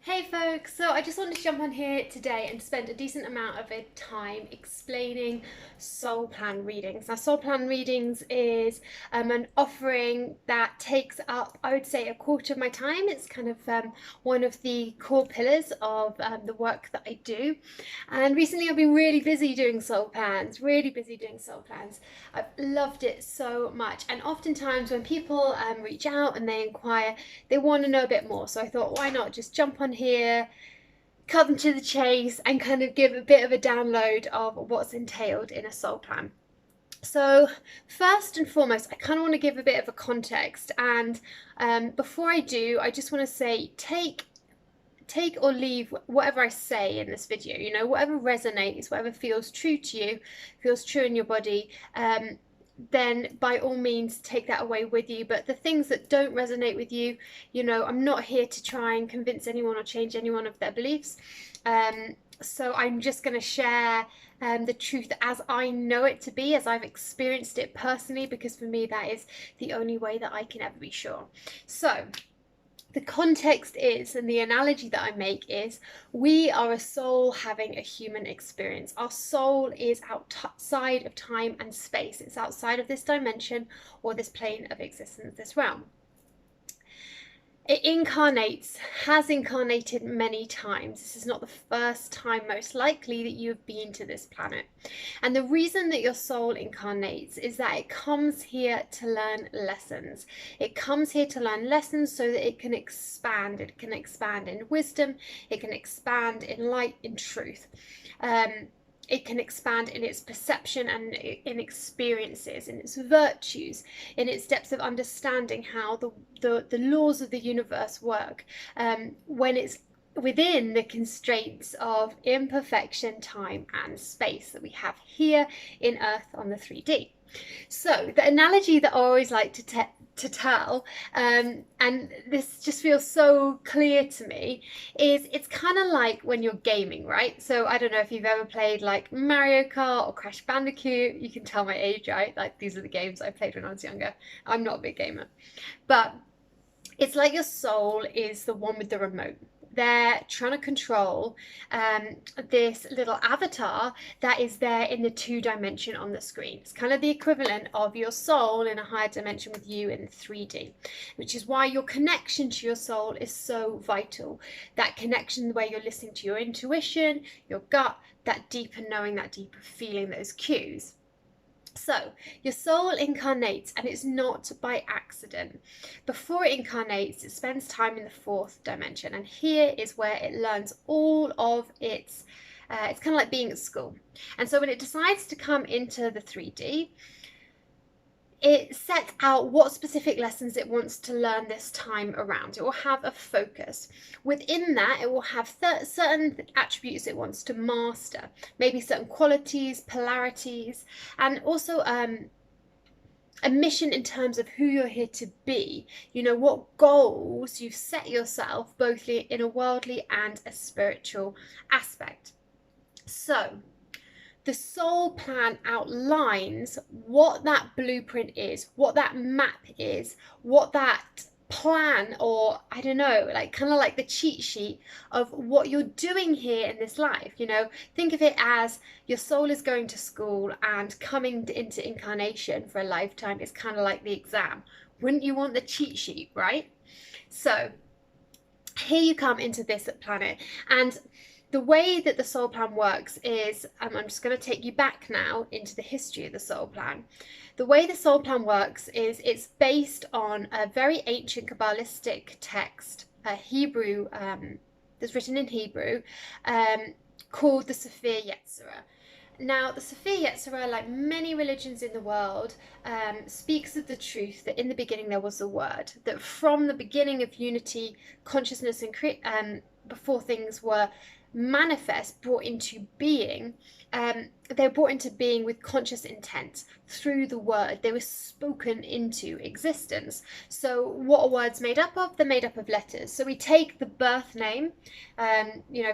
Hey folks, so I just wanted to jump on here today and spend a decent amount of time explaining soul plan readings. Now, soul plan readings is an offering that takes up, I would say, a quarter of my time. It's kind of one of the core pillars of the work that I do. And recently I've been really busy doing soul plans, really busy doing soul plans. I've loved it so much. And oftentimes when people reach out and they inquire, they want to know a bit more. So I thought, why not just jump on here, cut them to the chase, and kind of give a bit of a download of what's entailed in a soul plan. So first and foremost, I kind of want to give a bit of a context, and before I do, I just want to say take or leave whatever I say in this video, whatever resonates, whatever feels true to you, feels true in your body, then by all means take that away with you. But the things that don't resonate with you, I'm not here to try and convince anyone or change anyone of their beliefs. So I'm just going to share the truth as I know it to be, as I've experienced it personally, because for me that is the only way that I can ever be sure. So the context is, and the analogy that I make is, we are a soul having a human experience. Our soul is outside of time and space. It's outside of this dimension or this plane of existence, this realm. It has incarnated many times. This is not the first time, most likely, that you have been to this planet. And the reason that your soul incarnates is that it comes here to learn lessons. It comes here to learn lessons so that it can expand. It can expand in wisdom. It can expand in light, in truth. It can expand in its perception and in experiences, in its virtues, in its depths of understanding how the laws of the universe work, when it's within the constraints of imperfection, time and space that we have here in Earth on the 3D. So the analogy that I always like to tell, and this just feels so clear to me, is it's kind of like when you're gaming, right? So I don't know if you've ever played like Mario Kart or Crash Bandicoot. You can tell my age, right? Like, these are the games I played when I was younger. I'm not a big gamer, but it's like your soul is the one with the remote. They're trying to control this little avatar that is there in the 2D on the screen. It's kind of the equivalent of your soul in a higher dimension with you in 3D, which is why your connection to your soul is so vital. That connection where you're listening to your intuition, your gut, that deeper knowing, that deeper feeling, those cues. So your soul incarnates, and it's not by accident. Before it incarnates, it spends time in the 4th dimension, and here is where it learns all of its it's kind of like being at school. And so when it decides to come into the 3D, it sets out what specific lessons it wants to learn this time around. It will have a focus. Within that, it will have certain attributes it wants to master, maybe certain qualities, polarities, and also a mission in terms of who you're here to be. What goals you've set yourself, both in a worldly and a spiritual aspect. So the soul plan outlines what that blueprint is, what that map is, what that plan, or I don't know, like kind of like the cheat sheet of what you're doing here in this life. Think of it as your soul is going to school, and coming into incarnation for a lifetime is kind of like the exam. Wouldn't you want the cheat sheet, right? So here you come into this planet, and the way that the soul plan works is, I'm just going to take you back now into the history of the soul plan. The way the soul plan works is it's based on a very ancient Kabbalistic text, a Hebrew, that's written in Hebrew, called the Sefer Yetzirah. Now, the Sefer Yetzirah, like many religions in the world, speaks of the truth that in the beginning there was a word, that from the beginning of unity, consciousness, and before things were manifest, brought into being, they're brought into being with conscious intent through the word. They were spoken into existence. So what are words made up of? They're made up of letters. So we take the birth name,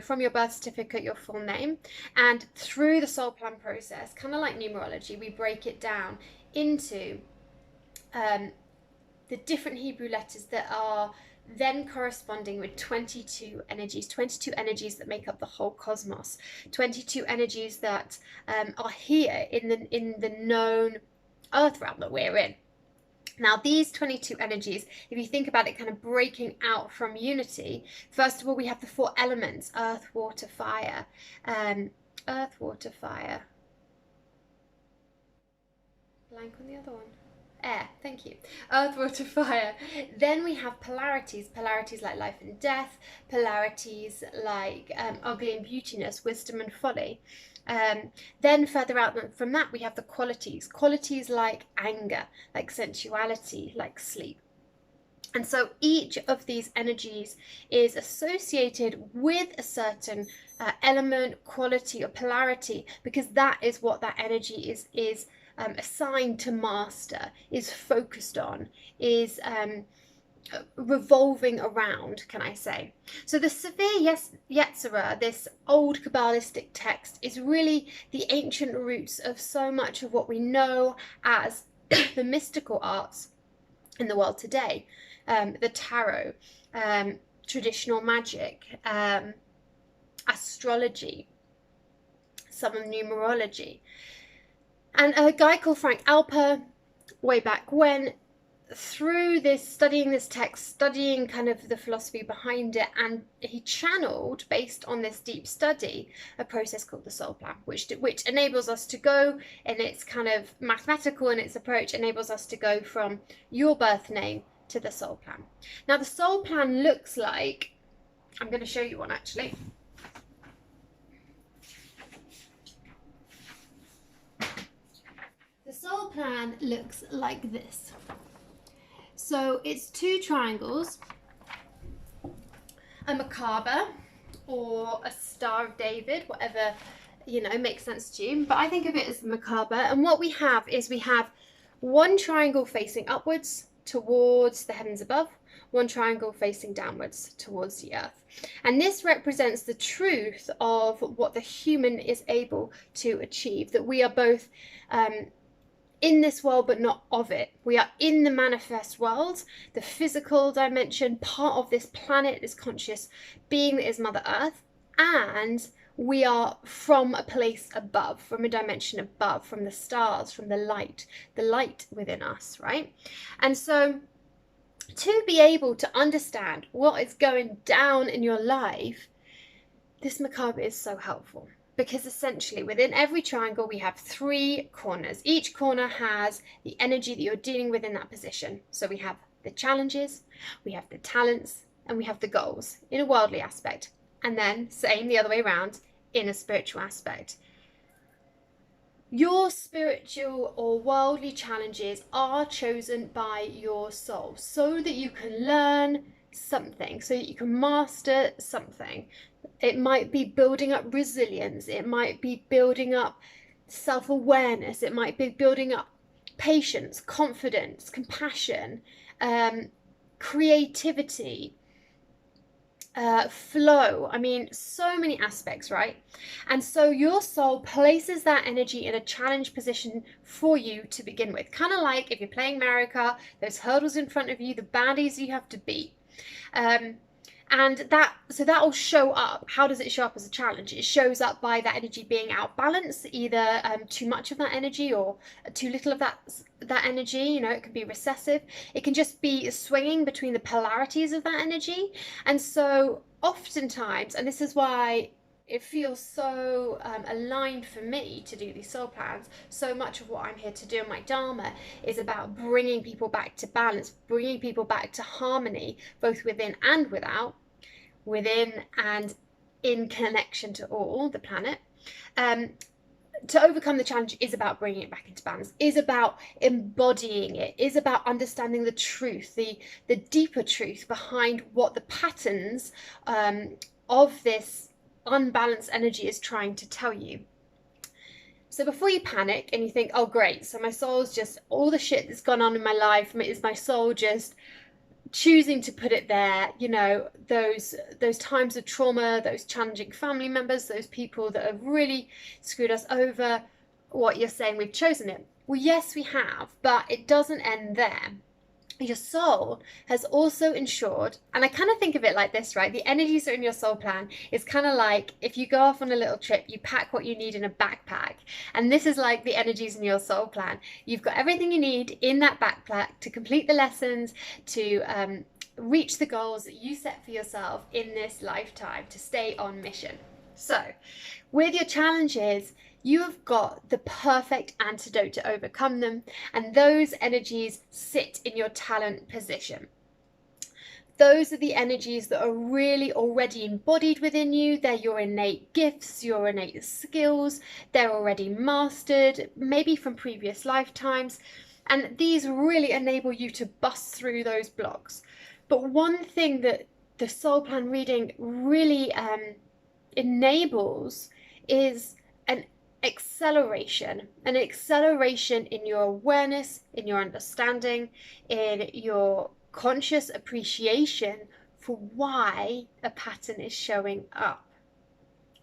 from your birth certificate, your full name, and through the soul plan process, kind of like numerology, we break it down into the different Hebrew letters that are then corresponding with 22 energies that make up the whole cosmos, 22 energies that are here in the known earth realm that we're in. Now, these 22 energies, if you think about it kind of breaking out from unity, first of all, we have the 4 elements: earth, water, fire. Earth, water, fire. Blank on the other one. Air, thank you. Earth, water, fire. Then we have polarities like life and death, polarities like ugly and beautiness, wisdom and folly. Then further out from that, we have the qualities like anger, like sensuality, like sleep. And so each of these energies is associated with a certain element, quality, or polarity, because that is what that energy is assigned to master, is focused on, is revolving around, can I say. So the Sefer Yetzirah, this old Kabbalistic text, is really the ancient roots of so much of what we know as the mystical arts in the world today. The tarot, traditional magic, astrology, some of numerology. And a guy called Frank Alper, way back when, through this, studying this text, studying kind of the philosophy behind it, and he channeled, based on this deep study, a process called the soul plan, which enables us to go, and it's kind of mathematical in its approach, enables us to go from your birth name to the soul plan. Now, the soul plan looks like, I'm going to show you one actually. The soul plan looks like this. So it's 2 triangles, a Merkaba or a Star of David, whatever, makes sense to you. But I think of it as the Merkaba. And what we have is we have 1 triangle facing upwards towards the heavens above, 1 triangle facing downwards towards the earth. And this represents the truth of what the human is able to achieve, that we are both in this world but not of it. We are in the manifest world, the physical dimension, part of this planet, this conscious being that is Mother Earth, and we are from a place above, from a dimension above, from the stars, from the light within us, right? And so to be able to understand what is going down in your life, this Merkaba is so helpful. Because essentially within every triangle we have 3 corners. Each corner has the energy that you're dealing with in that position. So we have the challenges, we have the talents, and we have the goals in a worldly aspect. And then same the other way around in a spiritual aspect. Your spiritual or worldly challenges are chosen by your soul so that you can learn something, so that you can master something. It might be building up resilience, it might be building up self-awareness, it might be building up patience, confidence, compassion, creativity, flow. I mean, so many aspects, right? And so your soul places that energy in a challenge position for you to begin with. Kind of like if you're playing Mario Kart, those hurdles in front of you, the baddies you have to beat. And that will show up. How does it show up as a challenge? It shows up by that energy being out balance, either too much of that energy or too little of that energy. It can be recessive. It can just be swinging between the polarities of that energy. And so oftentimes, and this is why it feels so aligned for me to do these soul plans, so much of what I'm here to do in my Dharma is about bringing people back to balance, bringing people back to harmony, both within and without, within and in connection to all the planet. To overcome the challenge is about bringing it back into balance, is about embodying it, is about understanding the truth, the deeper truth behind what the patterns of this unbalanced energy is trying to tell you. So before you panic and you think, oh great, so my soul's just, all the shit that's gone on in my life, is my soul just choosing to put it there, those times of trauma, those challenging family members, those people that have really screwed us over, what you're saying, we've chosen it. Well, yes, we have, but it doesn't end there. your soul has also ensured, and I kind of think of it like this, right? The energies that are in your soul plan is kind of like if you go off on a little trip, you pack what you need in a backpack. And this is like the energies in your soul plan. You've got everything you need in that backpack to complete the lessons, to reach the goals that you set for yourself in this lifetime, to stay on mission. So, with your challenges, you have got the perfect antidote to overcome them, and those energies sit in your talent position. Those are the energies that are really already embodied within you. They're your innate gifts, your innate skills. They're already mastered, maybe from previous lifetimes. And these really enable you to bust through those blocks. But one thing that the soul plan reading really enables is an acceleration in your awareness, in your understanding, in your conscious appreciation for why a pattern is showing up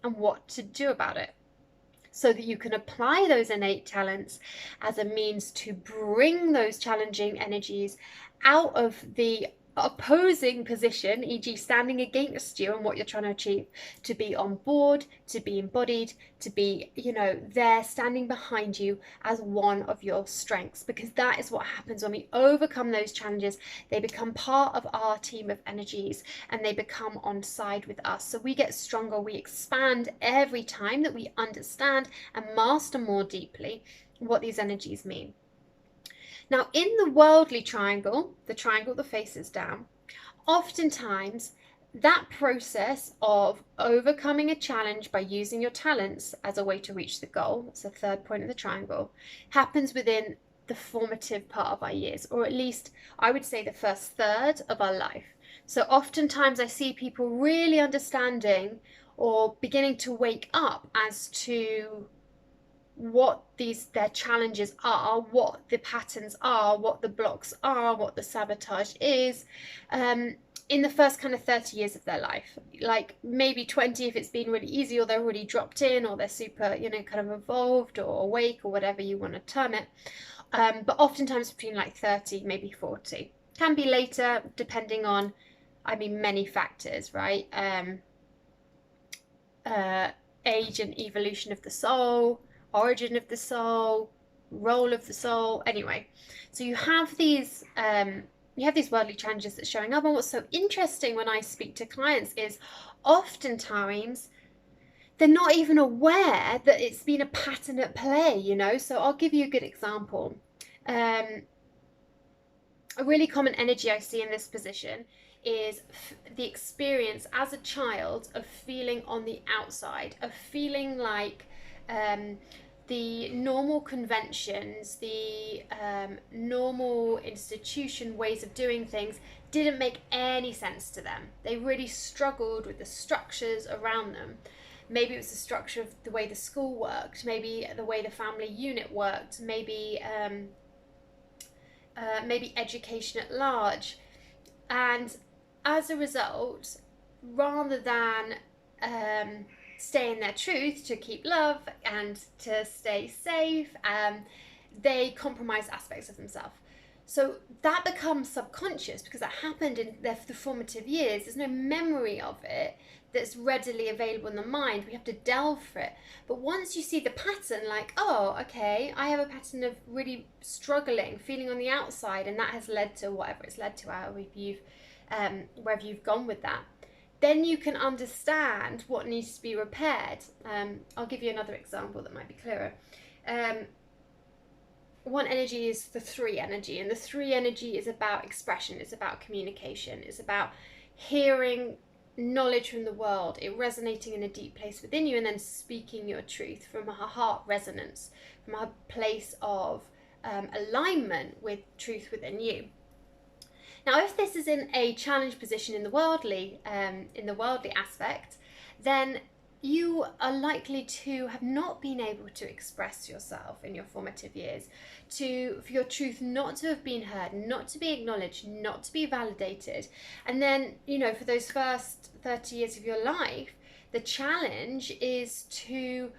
and what to do about it, so that you can apply those innate talents as a means to bring those challenging energies out of the opposing position, e.g. standing against you and what you're trying to achieve, to be on board, to be embodied, to be, there standing behind you as one of your strengths. Because that is what happens when we overcome those challenges. They become part of our team of energies and they become on side with us. So we get stronger, we expand every time that we understand and master more deeply what these energies mean. Now, in the worldly triangle, the triangle that faces down, oftentimes that process of overcoming a challenge by using your talents as a way to reach the goal, that's the third point of the triangle, happens within the formative part of our years, or at least I would say the first third of our life. So oftentimes I see people really understanding or beginning to wake up as to what their challenges are, what the patterns are, what the blocks are, what the sabotage is, in the first kind of 30 years of their life. Like maybe 20 if it's been really easy, or they're already dropped in, or they're super, kind of evolved or awake, or whatever you want to term it. But oftentimes between like 30, maybe 40. Can be later, depending on, many factors, right? Age and evolution of the soul, origin of the soul, role of the soul. Anyway, so you have these worldly challenges that's showing up. And what's so interesting when I speak to clients is oftentimes they're not even aware that it's been a pattern at play, So I'll give you a good example. A really common energy I see in this position is the experience as a child of feeling on the outside, of feeling like the normal conventions, the normal institution ways of doing things didn't make any sense to them. They really struggled with the structures around them. Maybe it was the structure of the way the school worked, maybe the way the family unit worked, maybe education at large. And as a result, rather than stay in their truth to keep love and to stay safe, they compromise aspects of themselves. So that becomes subconscious because that happened in the formative years. There's no memory of it that's readily available in the mind. We have to delve for it. But once you see the pattern, like, oh, okay, I have a pattern of really struggling, feeling on the outside, and that has led to whatever it's led to, wherever you've gone with that, then you can understand what needs to be repaired. I'll give you another example that might be clearer. One energy is the 3 energy, and the 3 energy is about expression, it's about communication, it's about hearing knowledge from the world, it resonating in a deep place within you, and then speaking your truth from a heart resonance, from a place of alignment with truth within you. Now, if this is in a challenge position in the worldly aspect, then you are likely to have not been able to express yourself in your formative years, for your truth not to have been heard, not to be acknowledged, not to be validated. And then, for those first 30 years of your life, the challenge is to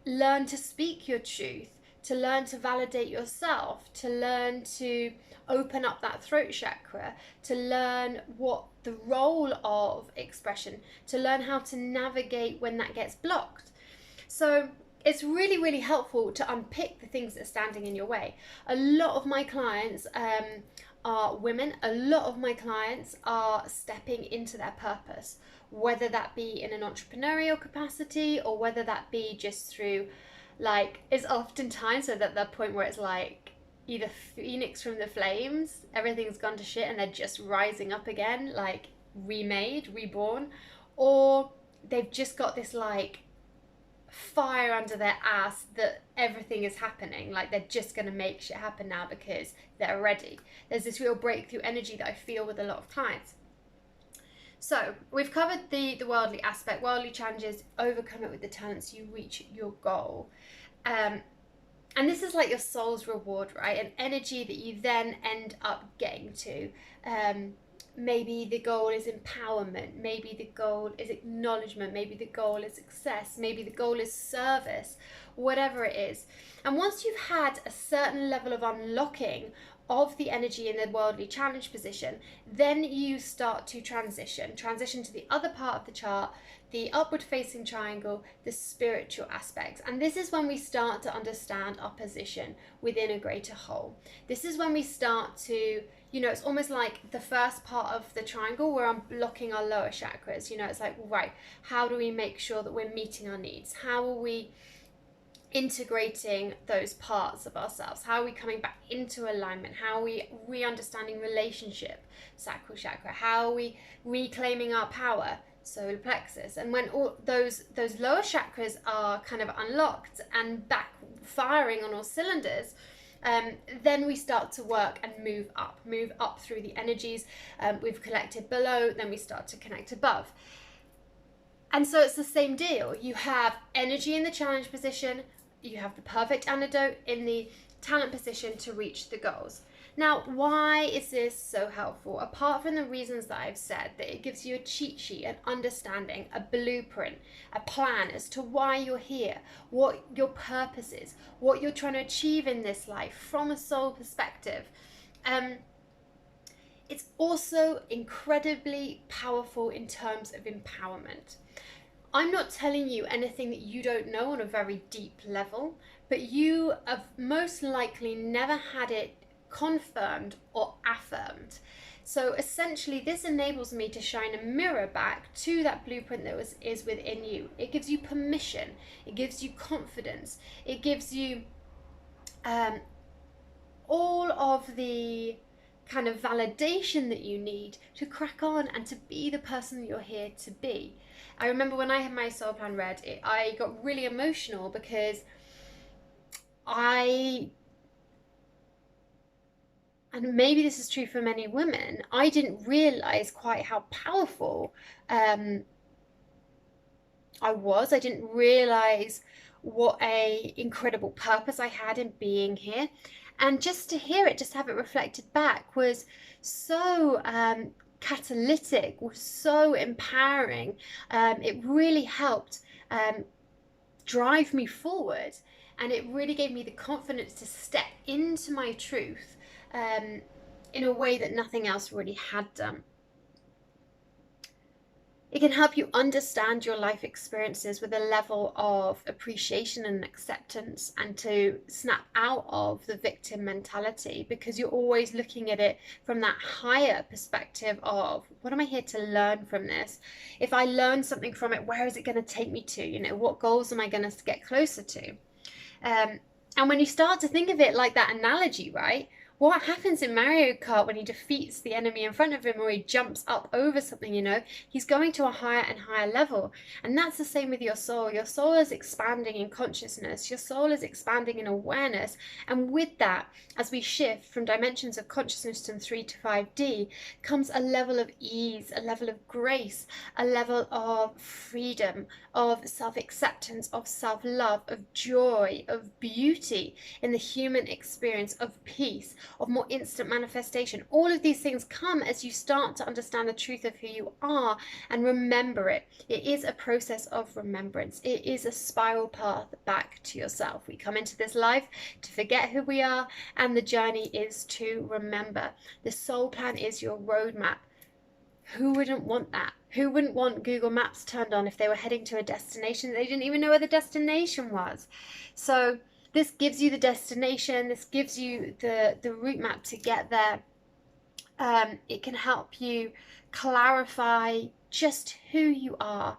learn to speak your truth, to learn to validate yourself, to learn to open up that throat chakra, to learn what the role of expression, to learn how to navigate when that gets blocked. So it's really, really helpful to unpick the things that are standing in your way. A lot of my clients are women. A lot of my clients are stepping into their purpose, whether that be in an entrepreneurial capacity or whether that be just through, like, it's oftentimes at that point where it's like either phoenix from the flames, everything's gone to shit and they're just rising up again, like remade, reborn, or they've just got this like fire under their ass that everything is happening, like they're just going to make shit happen now because they're ready. There's this real breakthrough energy that I feel with a lot of clients. So we've covered the worldly aspect, worldly challenges, overcome it with the talents, you reach your goal. And this is like your soul's reward, right? An energy that you then end up getting to. Maybe the goal is empowerment, maybe the goal is acknowledgement, maybe the goal is success, maybe the goal is service, whatever it is. And once you've had a certain level of unlocking of the energy in the worldly challenge position, then you start to transition to the other part of the chart, the upward facing triangle, the spiritual aspects. And this is when we start to understand our position within a greater whole. This is when we start to, you know, it's almost like the first part of the triangle where I'm blocking our lower chakras. You know, it's like, right, how do we make sure that we're meeting our needs? How are we integrating those parts of ourselves? How are we coming back into alignment? How are we re-understanding relationship, sacral chakra? How are we reclaiming our power, solar plexus? And when all those lower chakras are kind of unlocked and back firing on all cylinders, then we start to work and move up through the energies. We've collected below, then we start to connect above. And so it's the same deal. You have energy in the challenge position, you have the perfect antidote in the talent position to reach the goals. Now, why is this so helpful? Apart from the reasons that I've said, that it gives you a cheat sheet, an understanding, a blueprint, a plan as to why you're here, what your purpose is, what you're trying to achieve in this life from a soul perspective. It's also incredibly powerful in terms of empowerment. I'm not telling you anything that you don't know on a very deep level, but you have most likely never had it confirmed or affirmed. So essentially this enables me to shine a mirror back to that blueprint that is within you. It gives you permission, it gives you confidence, it gives you all of the kind of validation that you need to crack on and to be the person that you're here to be. I remember when I had my soul plan read, I got really emotional because and maybe this is true for many women, I didn't realize quite how powerful I was. I didn't realize what a incredible purpose I had in being here. And just to hear it, just have it reflected back was so catalytic, was so empowering. It really helped drive me forward, and it really gave me the confidence to step into my truth in a way that nothing else really had done. It can help you understand your life experiences with a level of appreciation and acceptance, and to snap out of the victim mentality, because you're always looking at it from that higher perspective of, what am I here to learn from this? If I learn something from it, where is it going to take me to? You know, what goals am I going to get closer to? And when you start to think of it like that analogy, right? What happens in Mario Kart when he defeats the enemy in front of him, or he jumps up over something, you know, he's going to a higher and higher level. And that's the same with your soul. Your soul is expanding in consciousness. Your soul is expanding in awareness. And with that, as we shift from dimensions of consciousness from 3 to 5D, comes a level of ease, a level of grace, a level of freedom, of self-acceptance, of self-love, of joy, of beauty in the human experience, of peace, of more instant manifestation. All of these things come as you start to understand the truth of who you are and remember it. It is a process of remembrance. It is a spiral path back to yourself. We come into this life to forget who we are, and the journey is to remember. The soul plan is your roadmap. Who wouldn't want that? Who wouldn't want Google Maps turned on if they were heading to a destination they didn't even know where the destination was? So this gives you the destination. This gives you the route map to get there. It can help you clarify just who you are,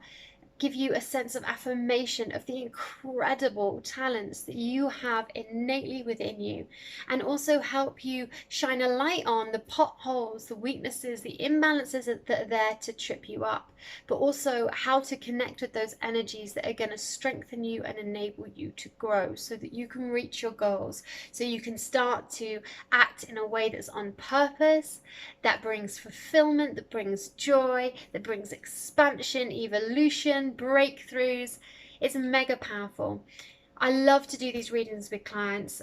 give you a sense of affirmation of the incredible talents that you have innately within you, and also help you shine a light on the potholes, the weaknesses, the imbalances that are there to trip you up, but also how to connect with those energies that are going to strengthen you and enable you to grow so that you can reach your goals, so you can start to act in a way that's on purpose, that brings fulfillment, that brings joy, that brings expansion, evolution, breakthroughs. It's mega powerful. I love to do these readings with clients.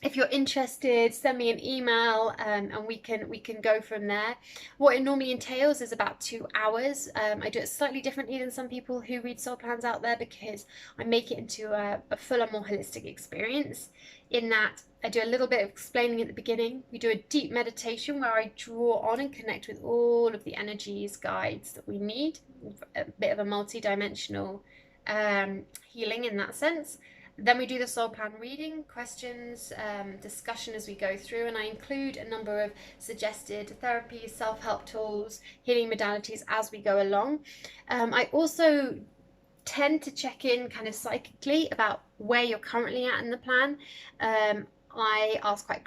If you're interested, send me an email, and we can go from there. What it normally entails is about 2 hours. I do it slightly differently than some people who read soul plans out there, because I make it into a fuller, more holistic experience, in that I do a little bit of explaining at the beginning. We do a deep meditation where I draw on and connect with all of the energies, guides that we need, a bit of a multi-dimensional healing in that sense. Then we do the soul plan reading, questions, discussion as we go through, and I include a number of suggested therapies, self-help tools, healing modalities as we go along. I also tend to check in kind of psychically about where you're currently at in the plan. I ask quite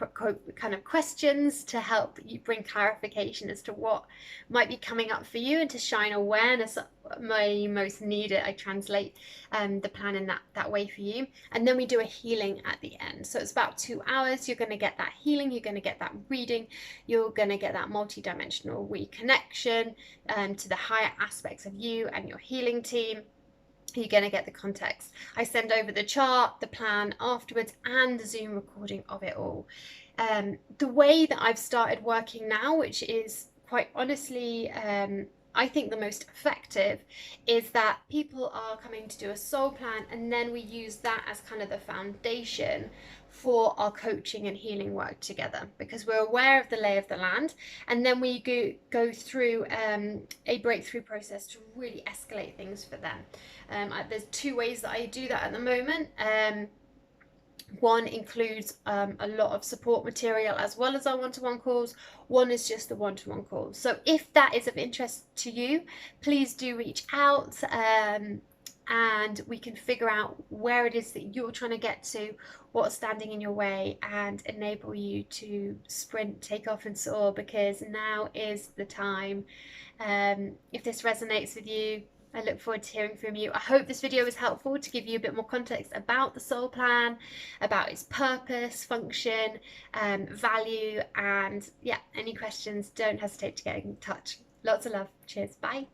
kind of questions to help you bring clarification as to what might be coming up for you, and to shine awareness where you most need it. I translate the plan in that way for you. And then we do a healing at the end. So it's about 2 hours. You're going to get that healing, you're going to get that reading, you're going to get that multi-dimensional reconnection to the higher aspects of you and your healing team. You're going to get the context. I send over the chart, the plan afterwards, and the Zoom recording of it all. The way that I've started working now, which is quite honestly, I think the most effective, is that people are coming to do a soul plan, and then we use that as kind of the foundation for our coaching and healing work together, because we're aware of the lay of the land, and then we go through a breakthrough process to really escalate things for them. There's 2 ways that I do that at the moment. One includes a lot of support material as well as our one-to-one calls. One is just the one-to-one calls. So if that is of interest to you, please do reach out, and we can figure out where it is that you're trying to get to, what's standing in your way, and enable you to sprint, take off and soar, because now is the time. If this resonates with you, I look forward to hearing from you. I hope this video was helpful to give you a bit more context about the soul plan, about its purpose, function, value, and yeah, any questions, don't hesitate to get in touch. Lots of love. Cheers. Bye.